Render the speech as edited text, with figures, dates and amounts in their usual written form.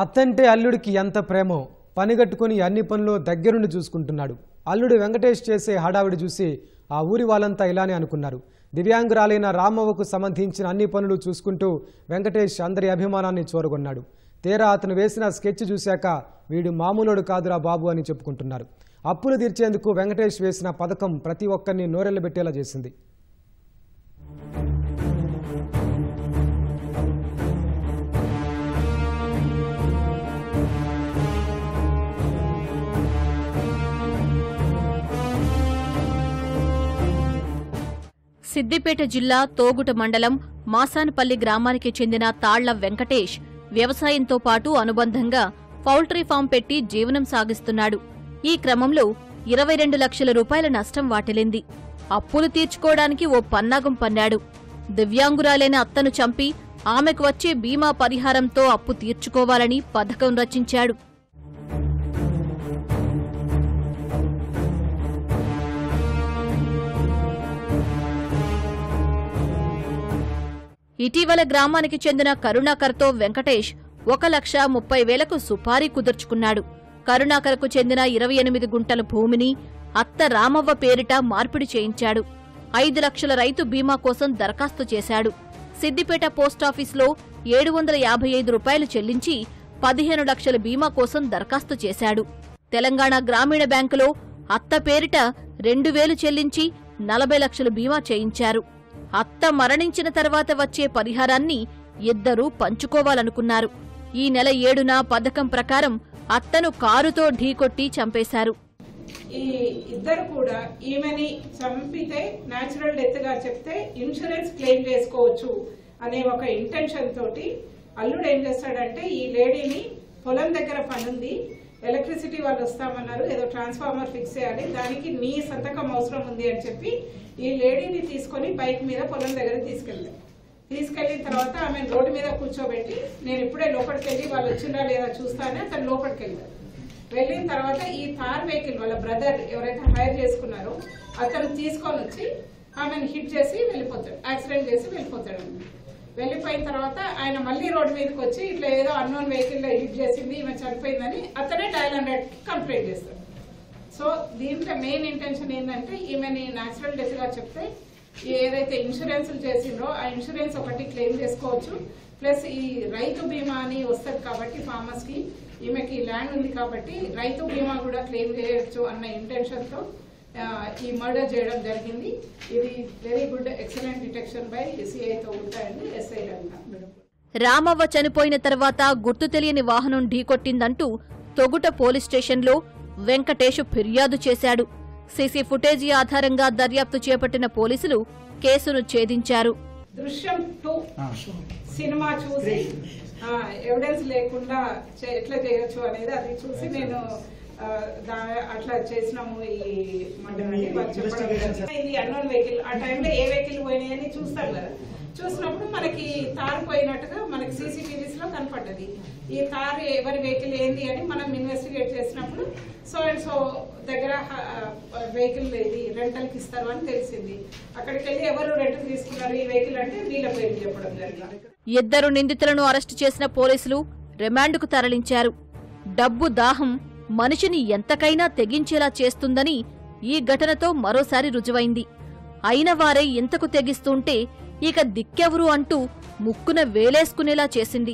అత్తంటే అల్లుడికి ఎంత ప్రేమో పనిగట్టుకుని అన్ని పనులు దగ్గరుండి చూసుకుంటున్నాడు. అల్లుడు వెంకటేష్ చేసే హడావిడి చూసి ఆ ఊరి వాళ్ళంతా ఇలానే అనుకున్నారు. దివ్యాంగురాలైన రామవ్వకు సంబంధించిన అన్ని పనులు చూసుకుంటూ వెంకటేష్ అందరి అభిమానాన్ని చూరగొన్నాడు. తీరా అతను వేసిన స్కెచ్ చూశాక వీడు మామూలుడు కాదురా బాబు అని చెప్పుకుంటున్నారు. అప్పులు తీర్చేందుకు వెంకటేష్ వేసిన పథకం ప్రతి ఒక్కరిని నోరెళ్లబెట్టేలా చేసింది. సిద్దిపేట జిల్లా తోగుట మండలం మాసానపల్లి గ్రామానికి చెందిన తాళ్ల వెంకటేష్ వ్యవసాయంతో పాటు అనుబంధంగా పౌల్ట్రీ ఫామ్ పెట్టి జీవనం సాగిస్తున్నాడు. ఈ క్రమంలో 22 లక్షల రూపాయల నష్టం వాటిల్లింది. అప్పులు తీర్చుకోవడానికి ఓ పన్నాగం పన్నాడు. దివ్యాంగురాలైన అత్తను చంపి ఆమెకు వచ్చే బీమా పరిహారంతో అప్పు తీర్చుకోవాలని పథకం రచించాడు. ఇటీవల గ్రామానికి చెందిన కరుణాకర్తో వెంకటేష్ 1,30,000కు సుపారీ కుదుర్చుకున్నాడు. కరుణాకర్కు చెందిన 28 గుంటల భూమిని అత్త రామవ్వ పేరిట మార్పిడి చేయించాడు. 5 లక్షల రైతు బీమా కోసం దరఖాస్తు చేశాడు. సిద్దిపేట పోస్టాఫీసులో 755 రూపాయలు చెల్లించి 15 లక్షల బీమా కోసం దరఖాస్తు చేశాడు. తెలంగాణ గ్రామీణ బ్యాంకులో అత్త పేరిట 2,000 చెల్లించి 40 లక్షల బీమా చేయించారు. అత్త మరణించిన తర్వాత వచ్చే పరిహారాన్ని ఇద్దరూ పంచుకోవాలనుకున్నారు. ఈ నెల 7న పథకం ప్రకారం అత్తను కారుతో ఢీకొట్టి చంపేశారు. ఈ ఇద్దరు కూడా ఈమెని చంపితే న్యాచురల్ డెత్ గా చెప్తే ఇన్సూరెన్స్ క్లెయిమ్ చేసుకోవచ్చు అనే ఒక ఇంటెన్షన్ తోటి అల్లుడు ఏం చేస్తాడంటే, ఈ లేడీని పొలం దగ్గర పనుంది, ఎలక్ట్రిసిటీ వాళ్ళు వస్తామన్నారు, ఏదో ట్రాన్స్ఫార్మర్ ఫిక్స్ చేయాలి, దానికి నీ సంతకం అవసరం ఉంది అని చెప్పి ఈ లేడీని తీసుకొని బైక్ మీద పొలం దగ్గర తీసుకెళ్లిన తర్వాత ఆమె రోడ్డు మీద కూర్చోబెట్టి నేను ఇప్పుడే లోపలికి వెళ్ళి వాళ్ళు వచ్చిందా లేదా చూస్తానే అతను లోపలికి వెళ్ళారు. వెళ్ళిన తర్వాత ఈ థార్ వెహికల్ వాళ్ళ బ్రదర్ ఎవరైతే హైర్ చేసుకున్నారో అతను తీసుకొని వచ్చి ఆమెను హిట్ చేసి వెళ్ళిపోతాడు, యాక్సిడెంట్ చేసి వెళ్ళిపోతాడు. వెళ్ళిపోయిన తర్వాత ఆయన మళ్ళీ రోడ్డు మీదకి వచ్చి ఇట్లా ఏదో అన్నోన్ వెహికల్ లో హిట్ చేసింది, ఈమె చనిపోయిందని అతనే డయల్ 100కి కంప్లైంట్ చేస్తాడు. సో దీంట్లో మెయిన్ ఇంటెన్షన్ ఏంటంటే, ఈమెని న్యాచురల్ డెత్ గా చెప్తే ఏదైతే ఇన్సూరెన్స్లు చేసిందో ఆ ఇన్సూరెన్స్ ఒకటి క్లెయిమ్ చేసుకోవచ్చు, ప్లస్ ఈ రైతు బీమా అని వస్తుంది కాబట్టి ఫార్మర్స్ కి, ఈమెకి ల్యాండ్ ఉంది కాబట్టి రైతు బీమా కూడా క్లెయిమ్ చేయొచ్చు అన్న ఇంటెన్షన్ తో ఈ మర్డర్ చేయడం జరిగింది. ఇది very good excellent detection by సిఐతో ఉంటాయండి ఎస్ఐ రంగా. రామవ్వ చనిపోయిన తర్వాత గుర్తు తెలియని వాహనం ఢీకొట్టిందంటూ తొగుట పోలీస్ స్టేషన్లో వెంకటేష్ ఫిర్యాదు చేశాడు. సీసీ ఫుటేజీ ఆధారంగా దర్యాప్తు చేపట్టిన పోలీసులు కేసును ఛేదించారు. దృశ్యం 2 సినిమా చూసి ఎవిడెన్స్ లేకుండా ఎట్లా చేయొచ్చు అనేది అది చూసి నేను అట్లా చేసినాము. ఈ మర్డర్ ఇది అన్నోన్ వెహికల్, ఆ టైంలో ఏ వెహికల్ పోయినాయని చూస్తాం కదా, చూసినప్పుడు మనకి తారు పోయినట్టుగా మనకి సీసీటీవీస్ లో కనపడ్డది. ఈ తారు ఎవరి వెహికల్ ఏంది అని మనం ఇన్వెస్టిగేట్ చేసినప్పుడు సో అండ్ సో దగ్గర వెహికల్ ఇది రెంటల్ కి ఇస్తారు అని తెలిసింది. అక్కడికి వెళ్ళి ఎవరు రెంట్ తీసుకున్నారు ఈ వెహికల్ అంటే వీళ్ళ పేరు చెప్పడం జరిగింది. ఇద్దరు నిందితులను అరెస్టు చేసిన పోలీసులు రిమాండ్కు తరలించారు. డబ్బు దాహం మనిషిని ఎంతకైనా తెగించేలా చేస్తుందని ఈ ఘటనతో మరోసారి రుజువైంది. అయిన వారే ఇంతకు తెగిస్తుంటే ఇక దిక్కెవరు అంటూ ముక్కున వేలేసుకునేలా చేసింది.